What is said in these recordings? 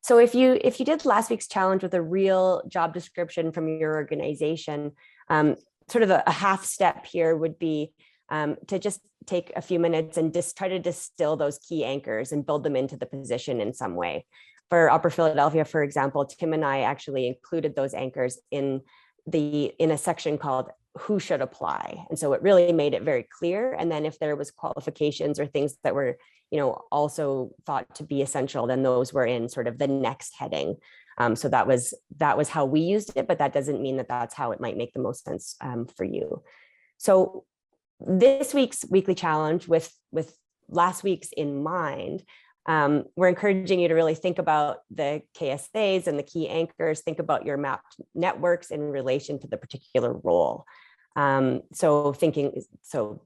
So if you did last week's challenge with a real job description from your organization, sort of a half step here would be to just take a few minutes and just try to distill those key anchors and build them into the position in some way. For Upper Philadelphia, for example, Tim and I actually included those anchors in a section called Who Should Apply. And so it really made it very clear. And then if there was qualifications or things that were, also thought to be essential, then those were in sort of the next heading. So that was how we used it, but that doesn't mean that that's how it might make the most sense for you. So this week's weekly challenge with last week's in mind, we're encouraging you to really think about the KSAs and the key anchors, think about your mapped networks in relation to the particular role. So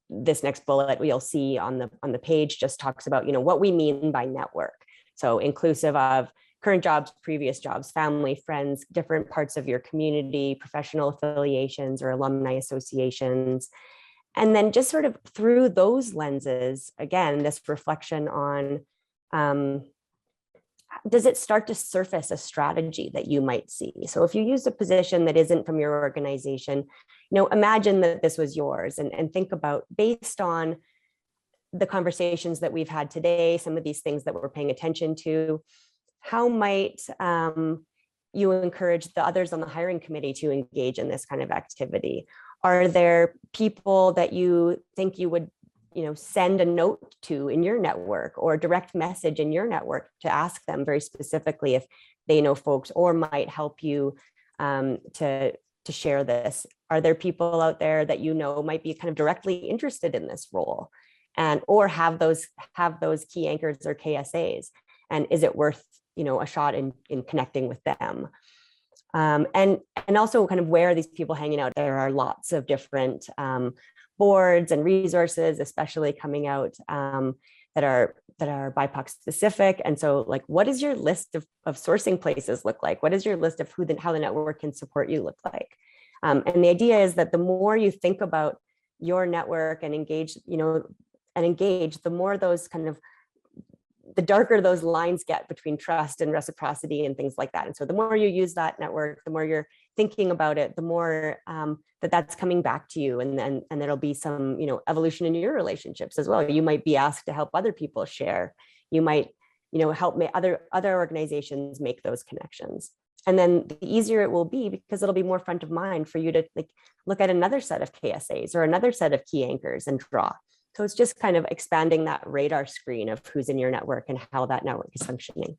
this next bullet you'll see on the page just talks about, what we mean by network. So inclusive of current jobs, previous jobs, family, friends, different parts of your community, professional affiliations or alumni associations. And then just sort of through those lenses, again, this reflection on, does it start to surface a strategy that you might see? So if you use a position that isn't from your organization, imagine that this was yours and think about, based on the conversations that we've had today, some of these things that we're paying attention to, how might you encourage the others on the hiring committee to engage in this kind of activity? Are there people that you think you would send a note to in your network or a direct message in your network to ask them very specifically if they know folks or might help you to share this? Are there people out there that might be kind of directly interested in this role or have those key anchors or KSAs? And is it worth a shot in connecting with them? And also kind of where are these people hanging out? There are lots of different boards and resources, especially coming out that are BIPOC specific. And so what does your list of sourcing places look like? What is your list of how the network can support you look like? And the idea is that the more you think about your network and engage, the more those the darker those lines get between trust and reciprocity and things like that. And so the more you use that network, the more you're thinking about it, the more that's coming back to you. And there'll be some, evolution in your relationships as well. You might be asked to help other people share. You might, help other organizations make those connections. And then the easier it will be, because it'll be more front of mind for you to look at another set of KSAs or another set of key anchors and draw. So it's just kind of expanding that radar screen of who's in your network and how that network is functioning.